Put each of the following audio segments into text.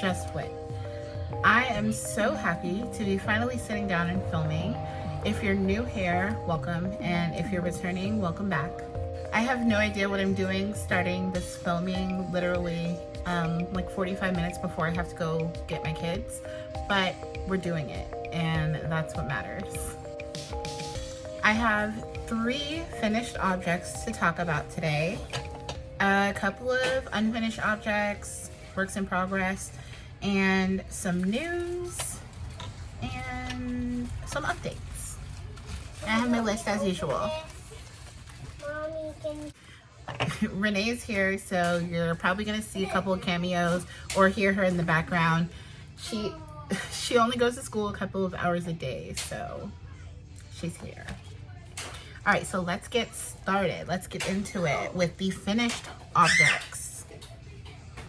just Whit. I am so happy to be finally sitting down and filming. If you're new here, welcome, and if you're returning, welcome back. I have no idea what I'm doing starting this filming literally like 45 minutes before I have to go get my kids, but we're doing it, and that's what matters. I have 3 finished objects to talk about today. A couple of unfinished objects, works in progress, and some news, and some updates. I have my list as usual. Renee's here, so you're probably gonna see a couple of cameos or hear her in the background. She only goes to school a couple of hours a day, so she's here. All right, so let's get started. Let's get into it with the finished objects.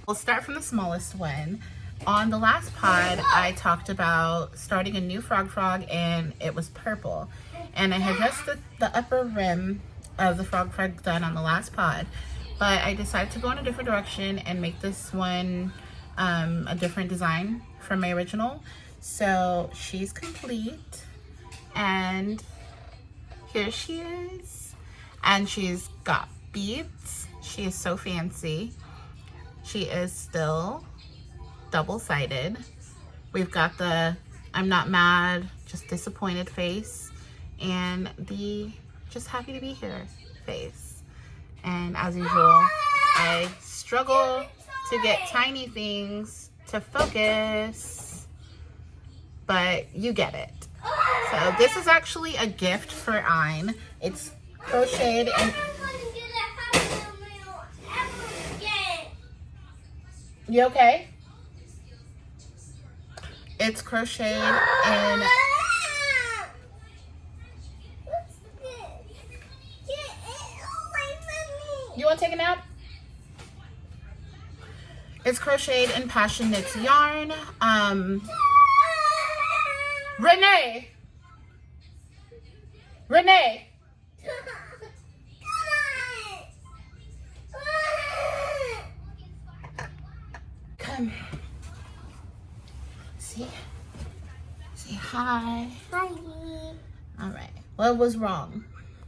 We'll start from the smallest one. On the last pod, I talked about starting a new frog, and it was purple. And I had just the upper rim of the frog done on the last pod, but I decided to go in a different direction and make this one a different design from my original. So she's complete, and here she is, and she's got beads. She is so fancy. She is still double-sided. We've got the I'm not mad, just disappointed face, and the just happy to be here face. And as usual, I struggle to get tiny things to focus, but you get it. So this is actually a gift for Ein. It's crocheted and you okay? It's crocheted in You want to take a nap? It's crocheted in Passion Knits yarn. Renee! Renee! Come. See? Say hi. Hi. All right. What was wrong?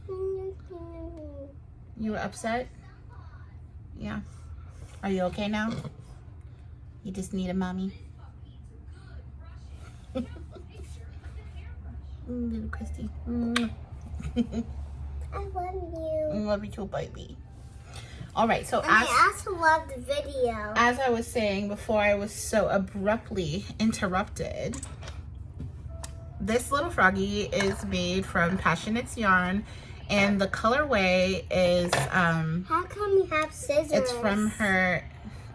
You were upset? Yeah. Are you okay now? You just need a mommy? Little Christy. I love you. I love you too, baby. All right, so I also love the video. As I was saying before I was so abruptly interrupted, this little froggy is made from Passion Knits yarn, and the colorway is how come you have scissors? It's from her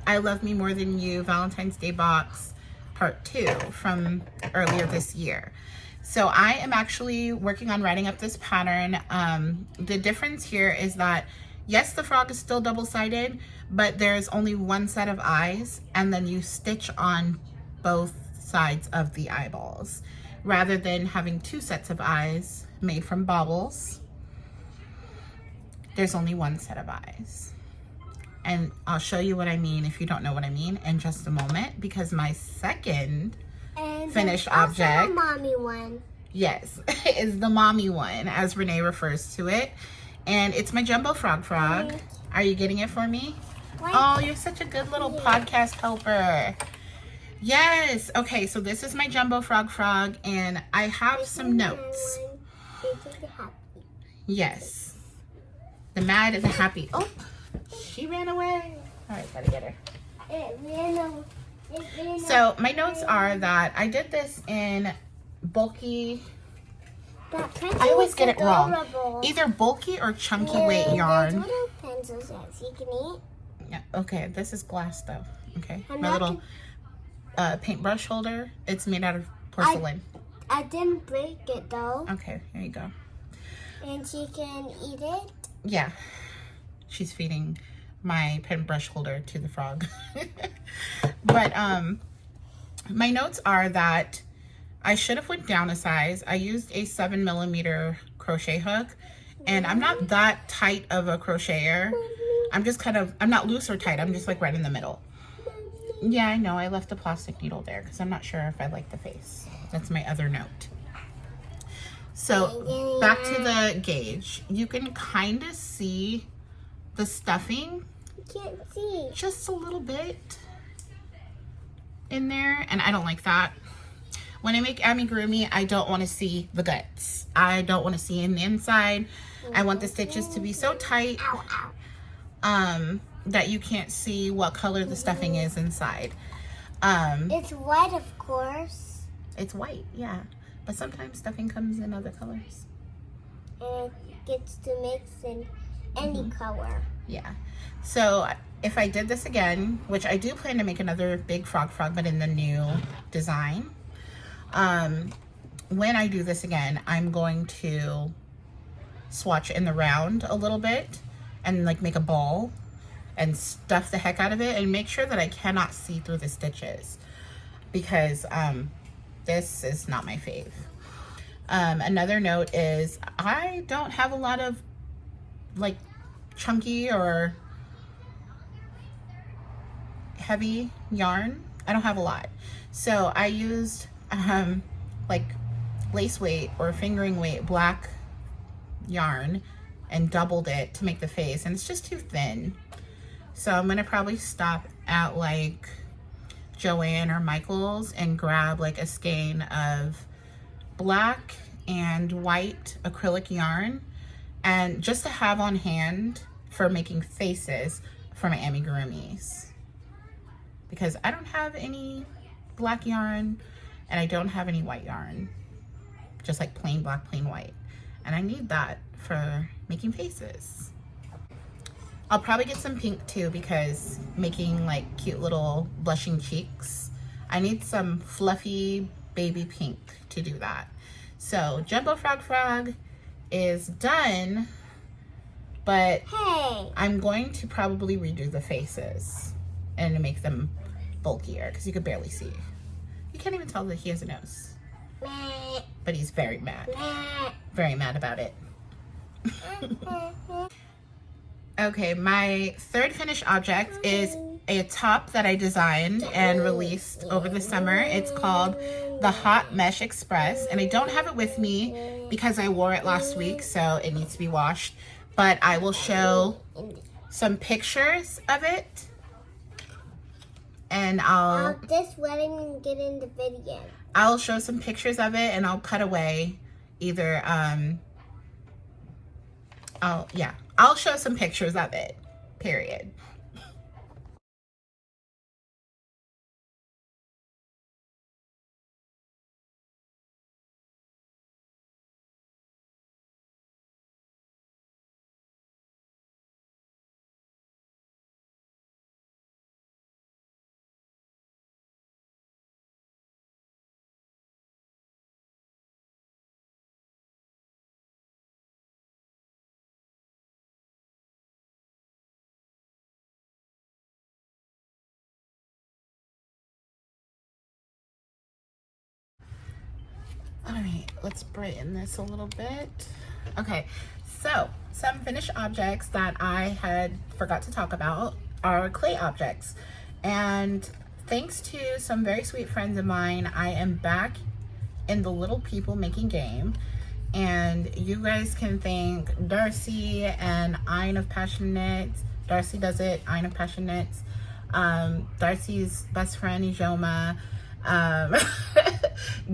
I Love Me More Than You Valentine's Day box part 2 from earlier this year. So I am actually working on writing up this pattern. The difference here is that yes, the frog is still double-sided, but there's only one set of eyes, and then you stitch on both sides of the eyeballs rather than having 2 sets of eyes made from baubles. There's only one set of eyes. And I'll show you what I mean if you don't know what I mean in just a moment, because my second finished object, the mommy one. Yes, is the mommy one, as Renee refers to it. And it's my jumbo frog. Are you getting it for me? What? Oh, you're such a good little podcast helper. Yes. Okay, so this is my jumbo frog, and I have some notes. Yes. The mad and the happy. Oh, she ran away. All right, gotta get her. It ran away. So my notes are that I did this in bulky, I always get it wrong, either bulky or chunky weight yarn. Little pencils that you can eat. Yeah, okay, this is glass though. Okay, my little paintbrush holder, it's made out of porcelain. I didn't break it though. Okay, here you go. And she can eat it? Yeah, she's feeding my paintbrush holder to the frog. But my notes are that I should have went down a size. I used a 7mm crochet hook, and I'm not that tight of a crocheter. I'm just kind of, I'm not loose or tight. I'm just like right in the middle. Yeah, I know. I left the plastic needle there because I'm not sure if I like the face. That's my other note. So back to the gauge. You can kind of see the stuffing. Can't see. Just a little bit in there. And I don't like that. When I make amigurumi, I don't want to see the guts. I don't want to see in the inside. I want the stitches to be so tight that you can't see what color the stuffing is inside. It's white, of course. It's white, yeah. But sometimes stuffing comes in other colors. And it gets to mix in any color. Yeah. So if I did this again, which I do plan to make another big frog, but in the new design. When I do this again, I'm going to swatch in the round a little bit and like make a ball and stuff the heck out of it and make sure that I cannot see through the stitches because this is not my fave. Another note is I don't have a lot of like chunky or heavy yarn. I don't have a lot. So I used like lace weight or fingering weight black yarn and doubled it to make the face, and it's just too thin. So I'm gonna probably stop at like Joann or Michael's and grab like a skein of black and white acrylic yarn, and just to have on hand for making faces for my amigurumis, because I don't have any black yarn and I don't have any white yarn, just like plain black, plain white, and I need that for making faces. I'll probably get some pink too, because making like cute little blushing cheeks, I need some fluffy baby pink to do that. So Jumbo Frog is done, but Hey! I'm going to probably redo the faces and make them bulkier because you could barely see. You can't even tell that he has a nose, Meh. but he's very mad. Meh. Very mad about it. Okay, my third finished object is a top that I designed and released over the summer. It's called the Hot Mesh Express, and I don't have it with me because I wore it last week, so it needs to be washed. But I will show some pictures of it, and I'll just let him get in the video. I'll show some pictures of it, and I'll cut away either I'll show some pictures of it, period. All right, let's brighten this a little bit. Okay, so some finished objects that I had forgot to talk about are clay objects. And thanks to some very sweet friends of mine, I am back in the Little People Making game. And you guys can thank Darcy and Iron of Passionates. Darcy does it, Iron of Passionates. Darcy's best friend, Ijoma.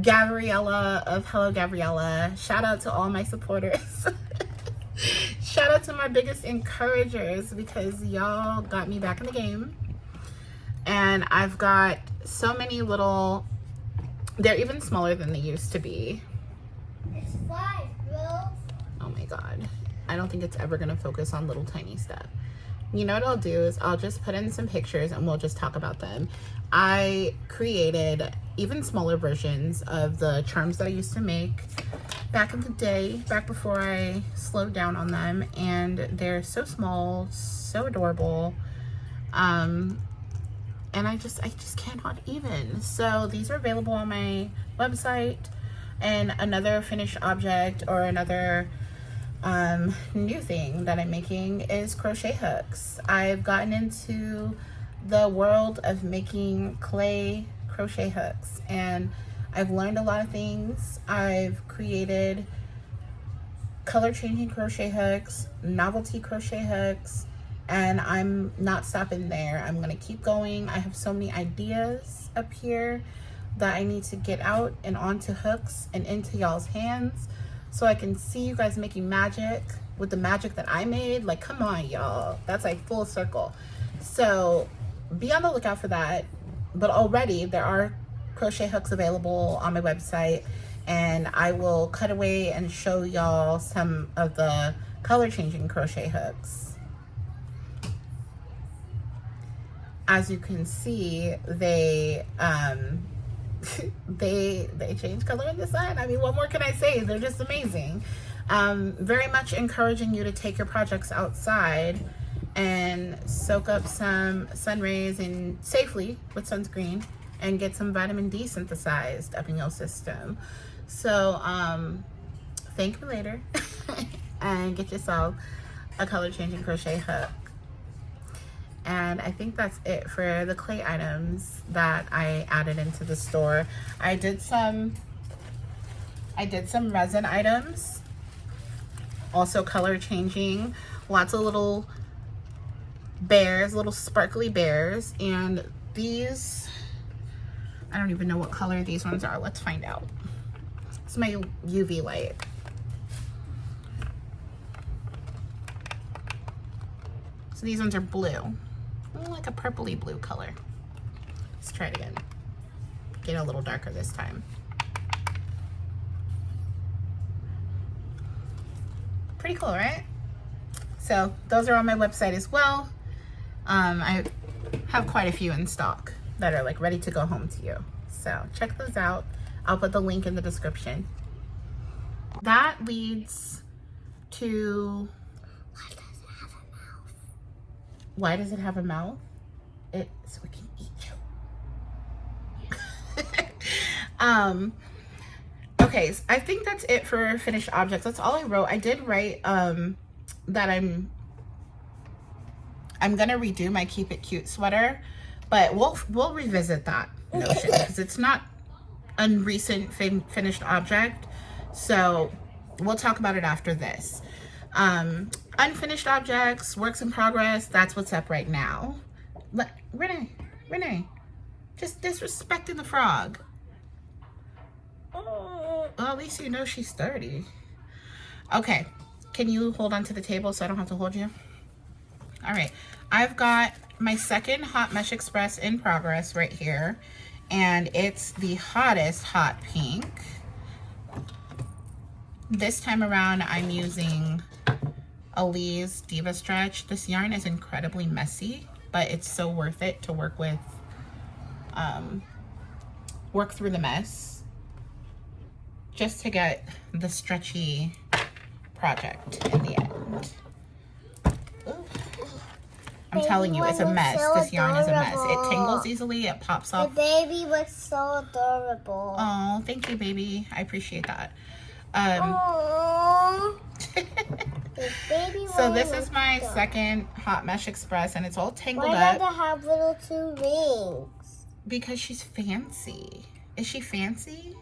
Gabriella of Hello Gabriella. Shout out to all my supporters. Shout out to my biggest encouragers, because y'all got me back in the game. And I've got so many little, they're even smaller than they used to be. It's 5, bro. Oh my god, I don't think it's ever gonna focus on little tiny stuff. You know what I'll do is I'll just put in some pictures and we'll just talk about them. I created even smaller versions of the charms that I used to make back in the day, back before I slowed down on them, and they're so small, so adorable, and I just cannot even. So these are available on my website. And another finished object, or another new thing that I'm making, is crochet hooks. I've gotten into the world of making clay crochet hooks, and I've learned a lot of things. I've created color changing crochet hooks, novelty crochet hooks, and I'm not stopping there. I'm gonna keep going. I have so many ideas up here that I need to get out and onto hooks and into y'all's hands so I can see you guys making magic with the magic that I made. Like, come on, y'all. That's like full circle. So be on the lookout for that. But already there are crochet hooks available on my website, and I will cut away and show y'all some of the color changing crochet hooks. As you can see, they they change color in the sun. I mean, what more can I say? They're just amazing. Very much encouraging you to take your projects outside and soak up some sun rays and safely with sunscreen and get some vitamin D synthesized up in your system. So thank me later and get yourself a color changing crochet hook. And I think that's it for the clay items that I added into the store. I did some resin items, also color changing, lots of little bears, little sparkly bears, and these, I don't even know what color these ones are. Let's find out. It's my UV light. So these ones are blue, like a purpley blue color. Let's try it again. Get a little darker this time. Pretty cool, right? So those are on my website as well. I have quite a few in stock that are like ready to go home to you. So check those out. I'll put the link in the description. That leads to, why does it have a mouth? So it can eat you. Okay, so I think that's it for finished objects. That's all I wrote. I did write that I'm gonna redo my Keep It Cute sweater, but we'll revisit that notion because it's not a recent finished object. So we'll talk about it after this. Unfinished objects, works in progress, that's what's up right now. Renee, just disrespecting the frog. Well, at least you know she's 30. Okay, can you hold on to the table so I don't have to hold you? All right, I've got my second Hot Mesh Express in progress right here, and it's the hottest hot pink. This time around, I'm using Elise Diva Stretch. This yarn is incredibly messy, but it's so worth it to work with, work through the mess, just to get the stretchy project in the end. Ooh. I'm telling you, it's a mess. This yarn is a mess. It tangles easily, it pops off. The baby was so adorable. Oh, thank you, baby. I appreciate that. So this is my second Hot Mesh Express, and it's all tangled Why up. does it have little 2 rings? Because she's fancy. Is she fancy?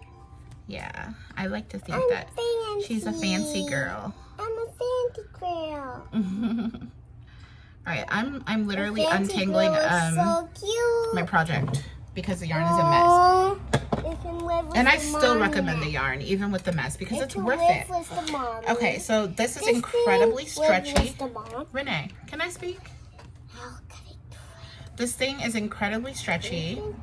Yeah, I like to think I'm that fancy. she's a fancy girl. I'm a fancy girl. All right, I'm literally Fancy untangling girl is so cute. my project because the yarn is a mess. It can live with And I the still mommy. recommend the yarn, even with the mess, because it's can worth live it. with the mommy. Okay, so this is This incredibly thing lives stretchy. with the mom. Renee, can I speak? How can I do This thing is incredibly stretchy. it?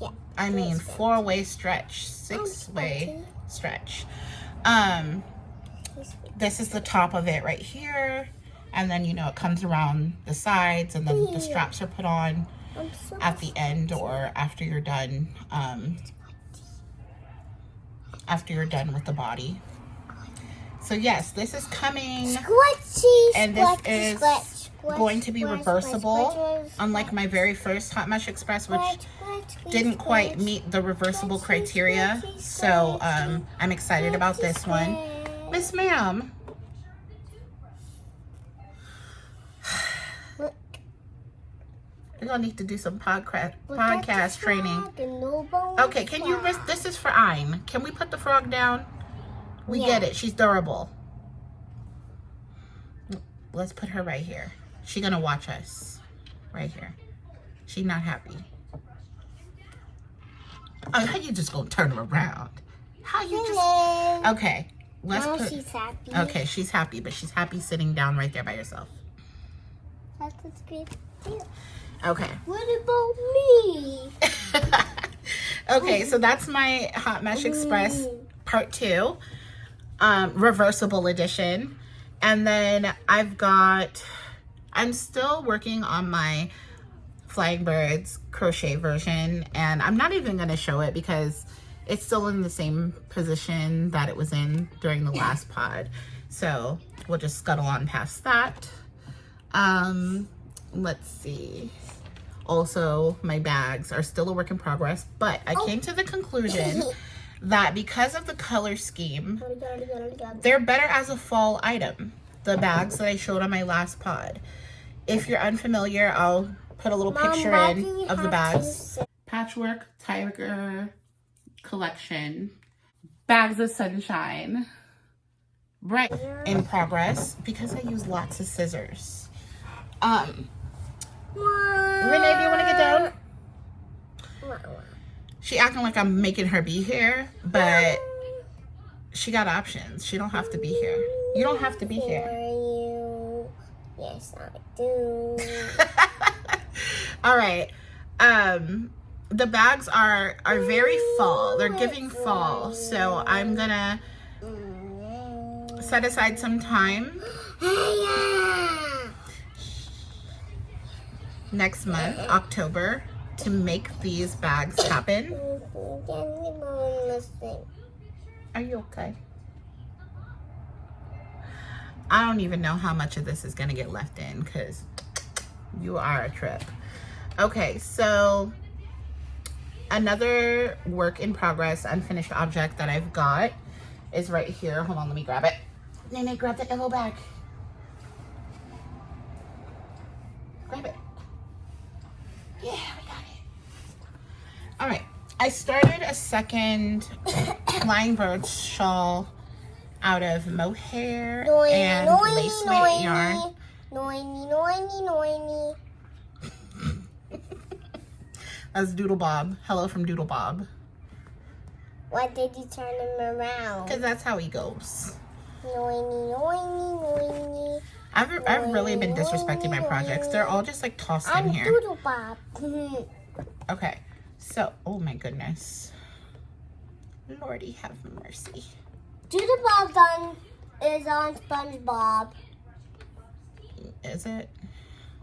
Yeah. I mean, Yes, 4-way stretch, 6-way stretch. This is the top of it right here. And then, you know, it comes around the sides, and then the straps are put on I'm so at the end or after you're done. After you're done with the body. So yes, this is coming. squishy, And this squishy, is squish, squish, going to be squish, reversible. squish, squish, Unlike my very first Hot Mesh Express, which squish, squish, didn't quite squish, meet the reversible squishy, criteria. squishy, So squishy, I'm excited about this one. squish. Miss Ma'am. gonna need to do some podcast training. No Okay, can you risk? This is for Ein. Can we put the frog down? We get it. She's durable. Let's put her right here. She's gonna watch us. Right here. She's not happy. Oh, how you just gonna turn her around? How you just? Okay, let's now put. She's happy. Okay, she's happy, but she's happy sitting down right there by herself. That's what's great. Okay. What about me? Okay, so that's my Hot Mesh Express Part 2, reversible edition. And then I'm still working on my Flying Birds crochet version, and I'm not even going to show it because it's still in the same position that it was in during the last pod. So we'll just scuttle on past that. Let's see. Also, my bags are still a work in progress, but I came to the conclusion that because of the color scheme, they're better as a fall item. The bags that I showed on my last pod. If you're unfamiliar, I'll put a little picture in of the bags. Patchwork Tiger collection. Bags of Sunshine. Right in progress because I use lots of scissors. Renee, do you want to get down? She acting like I'm making her be here, but she got options. She don't have to be here. You don't have to be here. Yes, I do. All right. The bags are very fall. They're giving fall. So I'm gonna set aside some time next month, October, to make these bags happen. Are you okay? I don't even know how much of this is gonna get left in because you are a trip. Okay, so another work in progress, unfinished object that I've got is right here. Hold on, let me grab it. Nene, grab the yellow bag. Grab it. Yeah, we got it. All right, I started a second Flying Birds shawl out of mohair and lace weight yarn. That's Doodle Bob. Hello from Doodle Bob. Why did you turn him around? Because that's how he goes. I've really been disrespecting my projects. They're all just like tossed in here. I'm Doodle Bob. Okay, so, oh my goodness. Lordy have mercy. Doodle Bob is on SpongeBob. Is it?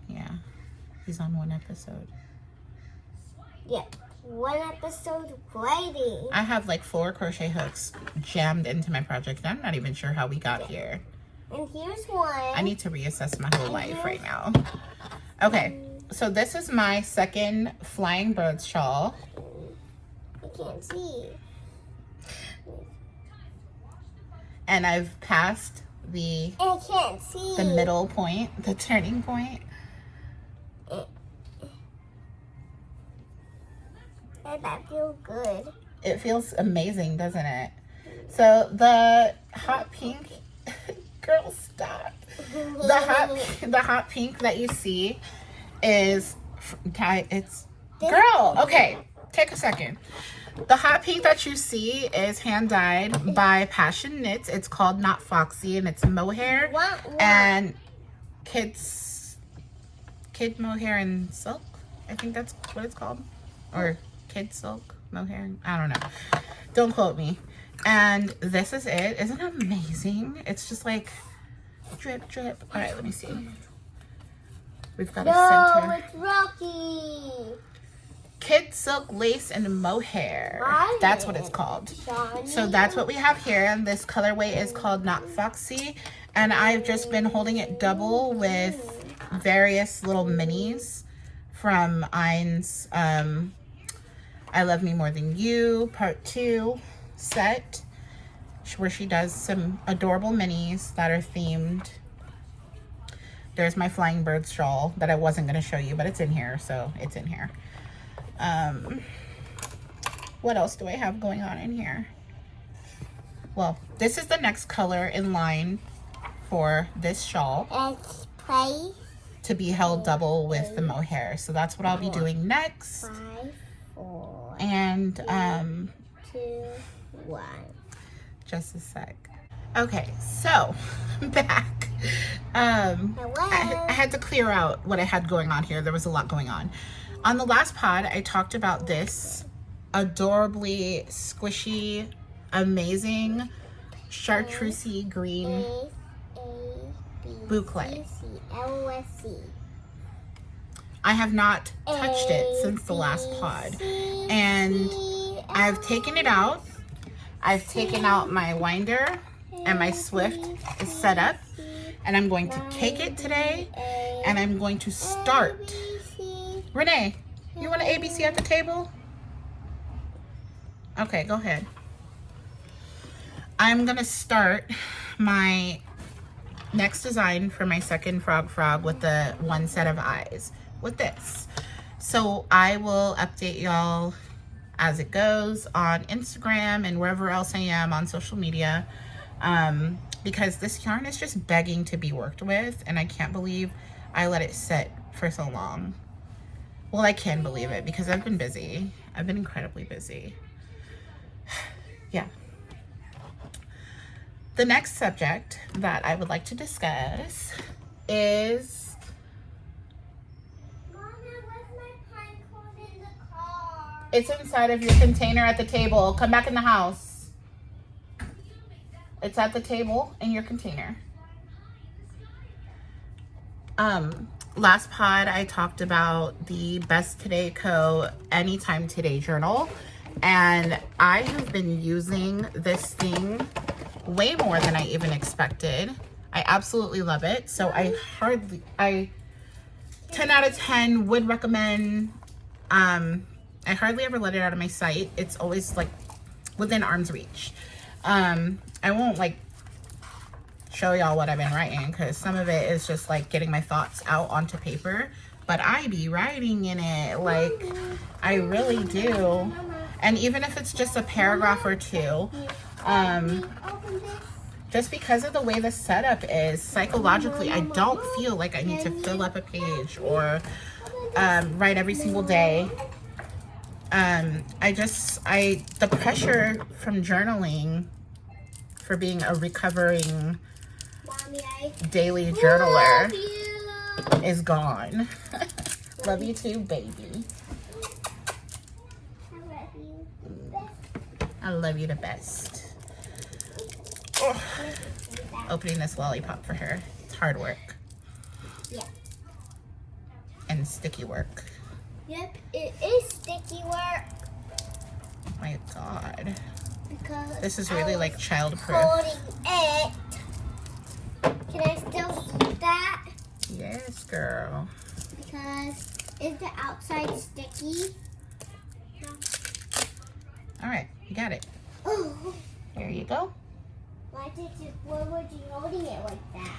Yeah. He's on one episode. Yeah. One episode waiting. I have like 4 crochet hooks jammed into my project. I'm not even sure how we got here. And here's one. I need to reassess my whole life right now. Okay, so this is my second Flying Birds shawl. I can't see. And I've passed the I can't see. the middle point, the turning point. That feels good. It feels amazing, doesn't it? So the hot pink, girl, stop. The hot pink that you see is, girl, okay, take a second. The hot pink that you see is hand dyed by Passion Knits. It's called Not Foxy and it's mohair and kid mohair and silk. I think that's what it's called, or kid silk mohair. I don't know. Don't quote me. And this is it. Isn't it amazing? It's just like drip, drip. All right, let me see. We've got a center. No, it's Rocky. Kid silk lace and mohair. That's what it's called. So that's what we have here. And this colorway is called Not Foxy. And I've just been holding it double with various little minis from Ein's I Love Me More Than You Part 2 set, where she does some adorable minis that are themed There's my flying bird shawl that I wasn't going to show you, but it's in here, so it's in here. What else do I have going on in here? Well, this is the next color in line for this shawl. Let's play. To be held double with the mohair. So that's what I'll be doing next. 5, 4, and 2, 1. Just a sec. Okay, so back. I had to clear out what I had going on here. There was a lot going on. On the last pod, I talked about this adorably squishy, amazing chartreusey green boucle. I have not touched it since the last pod, and I've taken it out. I've taken out my winder, and my Swift is set up, and I'm going to cake it today, and I'm going to start. Renee, you want an ABC at the table? Okay, go ahead. I'm gonna start my next design for my second frog with the one set of eyes with this. So I will update y'all as it goes on Instagram and wherever else I am on social media, because this yarn is just begging to be worked with, and I can't believe I let it sit for so long. Well, I can believe it because I've been busy. I've been incredibly busy. Yeah. The next subject that I would like to discuss is it's inside of your container at the table. Come back in the house. It's at the table in your container. Last pod I talked about the Best Today Co. Anytime Today journal, and I have been using this thing way more than I even expected. I absolutely love it. So I 10 out of 10 would recommend. I hardly ever let it out of my sight. It's always like within arm's reach. I won't like show y'all what I've been writing because some of it is just like getting my thoughts out onto paper, but I be writing in it, like I really do. And even if it's just a paragraph or two, just because of the way the setup is, psychologically, I don't feel like I need to fill up a page or write every single day. The pressure from journaling, for being a recovering daily journaler, is gone. Love you too, baby. I love you the best. Oh. Opening this lollipop for her. It's hard work. Yeah. And sticky work. Yep, it is sticky work. My God. Because this is really like childproof. Holding it. Can I still eat that? Yes, girl. Because is the outside sticky? No. All right, you got it. Oh. Here you go. Why were you holding it like that?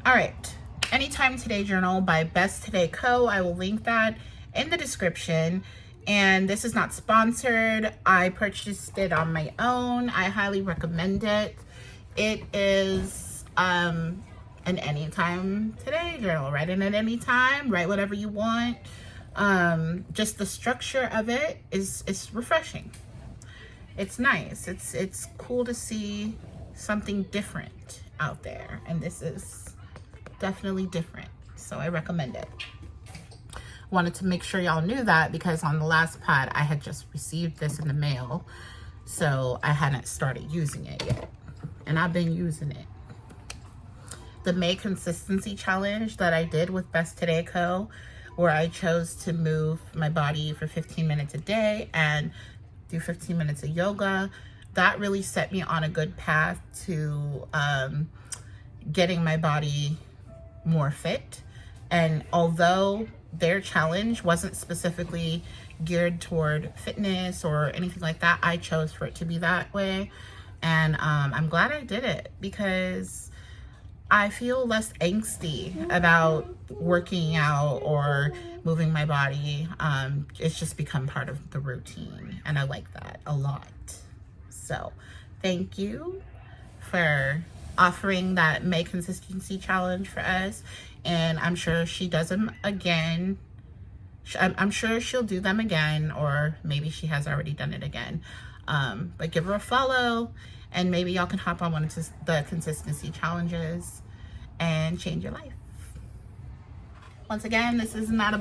All right. Anytime Today journal by Best Today Co. I will link that in the description. And this is not sponsored. I purchased it on my own. I highly recommend it. It is an Anytime Today journal. Write in at any time. Write whatever you want. Just the structure of it is refreshing. It's nice. It's cool to see something different out there, and this is definitely different, so I recommend it. Wanted to make sure y'all knew that because on the last pod I had just received this in the mail, so I hadn't started using it yet, and I've been using it. The May consistency challenge that I did with Best Today Co., where I chose to move my body for 15 minutes a day and do 15 minutes of yoga, that really set me on a good path to getting my body more fit. And although their challenge wasn't specifically geared toward fitness or anything like that, I chose for it to be that way. And I'm glad I did it because I feel less angsty about working out or moving my body. It's just become part of the routine, and I like that a lot. So thank you for offering that May consistency challenge for us, and I'm sure she does them again. I'm sure she'll do them again, or maybe she has already done it again. But give her a follow, and maybe y'all can hop on one of the consistency challenges and change your life. Once again, this is not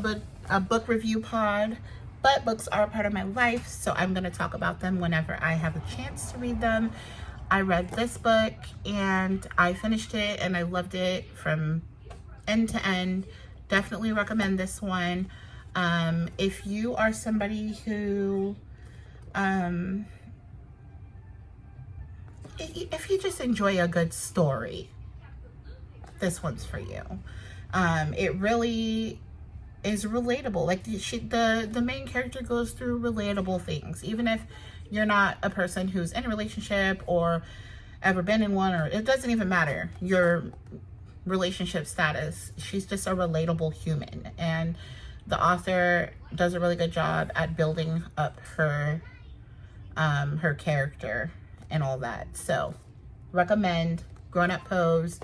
a book review pod, but books are a part of my life, so I'm going to talk about them whenever I have a chance to read them. I read this book and I finished it and I loved it from end to end. Definitely recommend this one. If you are somebody who if you just enjoy a good story, this one's for you. It really is relatable. Like the main character goes through relatable things, even if you're not a person who's in a relationship or ever been in one, or it doesn't even matter your relationship status. She's just a relatable human, and the author does a really good job at building up her character and all that. So recommend Grown Up Pose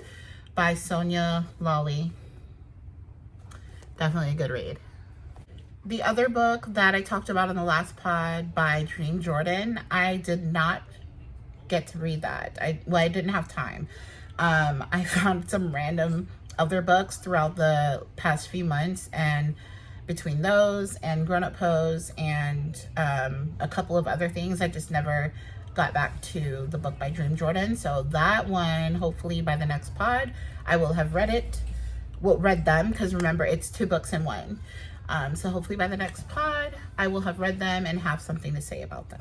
by Sonia Lawley. Definitely a good read. The other book that I talked about in the last pod by Dream Jordan, I did not get to read that. I didn't have time. I found some random other books throughout the past few months, and between those and Grown Up Pose and a couple of other things, I just never got back to the book by Dream Jordan. So that one, hopefully by the next pod, I will have read them, because remember, it's 2 books in one. So hopefully by the next pod, I will have read them and have something to say about them.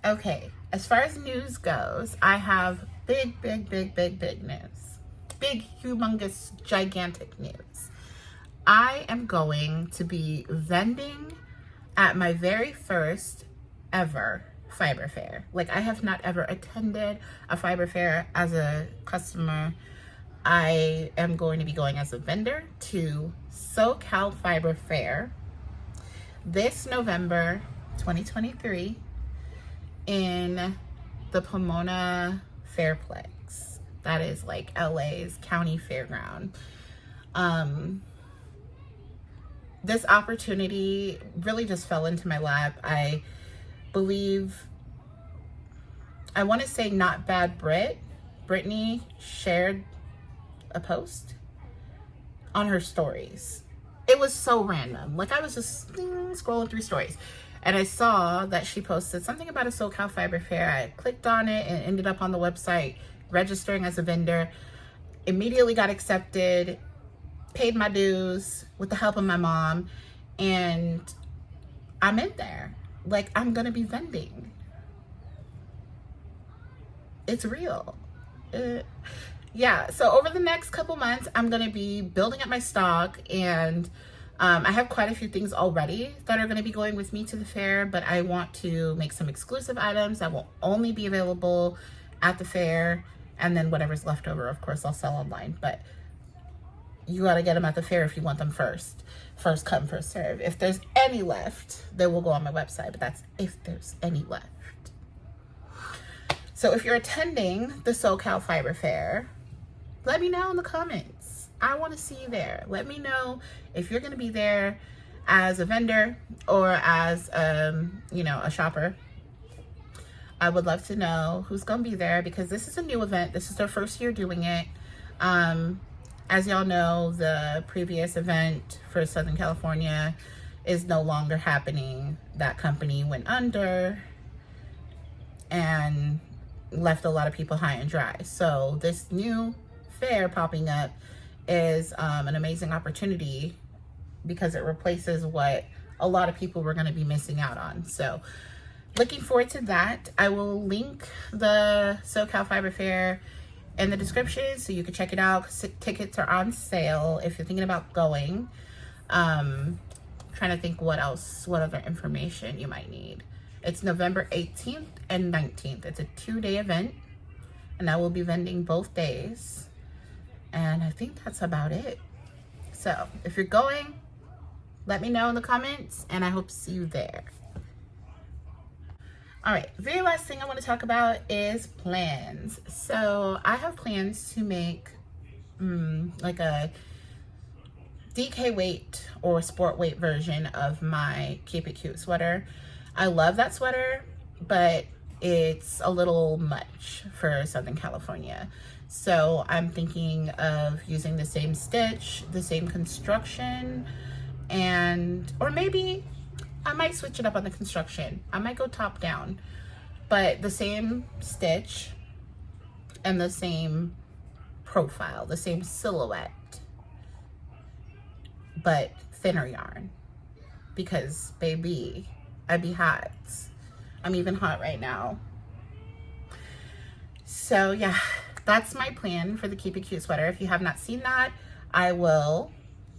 Okay, as far as news goes, I have big news. Big, humongous, gigantic news. I am going to be vending at my very first ever fiber fair. Like, I have not ever attended a fiber fair as a customer. I am going to be going as a vendor to SoCal Fiber Fair this November 2023 in the Pomona Fairplex. That is like LA's county fairground. This opportunity really just fell into my lap. I believe, I want to say Not Bad Brittany shared a post on her stories. It was so random. Like, I was just scrolling through stories, and I saw that she posted something about a SoCal Fiber Fair. I clicked on it and ended up on the website registering as a vendor. Immediately got accepted, paid my dues with the help of my mom, and I'm in there. Like, I'm gonna be vending. It's real. Yeah, so over the next couple months, I'm gonna be building up my stock, and I have quite a few things already that are gonna be going with me to the fair, but I want to make some exclusive items that will only be available at the fair, and then whatever's left over, of course, I'll sell online. But you gotta get them at the fair if you want them first. First come, first serve. If there's any left, they will go on my website, but that's if there's any left. So if you're attending the SoCal Fiber Fair, let me know in the comments. I want to see you there. Let me know if you're going to be there as a vendor or as, a shopper. I would love to know who's going to be there, because this is a new event. This is their first year doing it. As y'all know, the previous event for Southern California is no longer happening. That company went under and left a lot of people high and dry. So this new fair popping up is an amazing opportunity, because it replaces what a lot of people were going to be missing out on. So looking forward to that. I will link the SoCal Fiber Fair in the description so you can check it out. Tickets are on sale if you're thinking about going. Trying to think what other information you might need. It's November 18th and 19th. It's a 2-day event, and I will be vending both days. And I think that's about it. So if you're going, let me know in the comments, and I hope to see you there. All right, the very last thing I want to talk about is plans. So I have plans to make like a DK weight or sport weight version of my Keep It Cute sweater. I love that sweater, but it's a little much for Southern California. So I'm thinking of using the same stitch, the same construction, or maybe I might switch it up on the construction. I might go top down, but the same stitch and the same profile, the same silhouette, but thinner yarn, because baby, I be hot. I'm even hot right now. So yeah, that's my plan for the Keep It Cute sweater. If you have not seen that, I will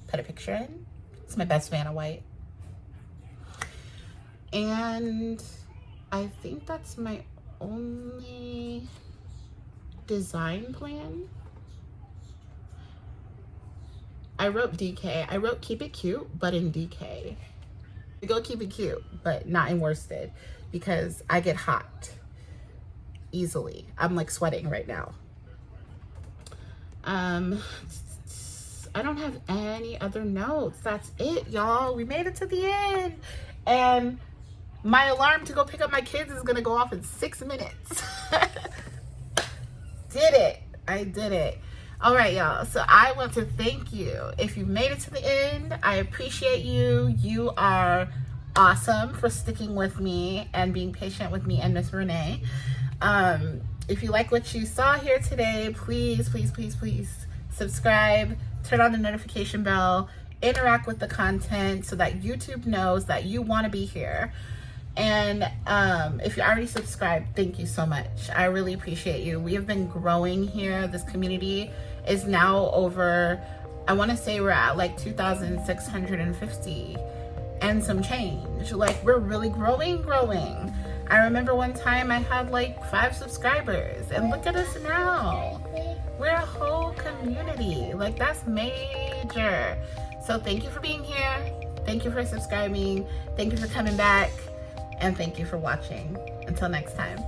put a picture in. It's my best Vanna White. And I think that's my only design plan. I wrote DK. I wrote Keep It Cute, but in DK. We go Keep It Cute, but not in worsted, because I get hot easily. I'm like sweating right now. I don't have any other notes. That's it, y'all. We made it to the end. And my alarm to go pick up my kids is gonna go off in 6 minutes. Did it. I did it. All right, y'all. So I want to thank you. If you made it to the end, I appreciate you. You are awesome for sticking with me and being patient with me and Miss Renee. If you like what you saw here today, please, please, please, please subscribe, turn on the notification bell, interact with the content so that YouTube knows that you want to be here. And if you already subscribed, thank you so much. I really appreciate you. We have been growing here. This community is now over, I want to say we're at like 2,650 and some change. Like, we're really growing. I remember one time I had like 5 subscribers, and look at us now. We're a whole community. Like, that's major. So thank you for being here. Thank you for subscribing. Thank you for coming back. And thank you for watching. Until next time.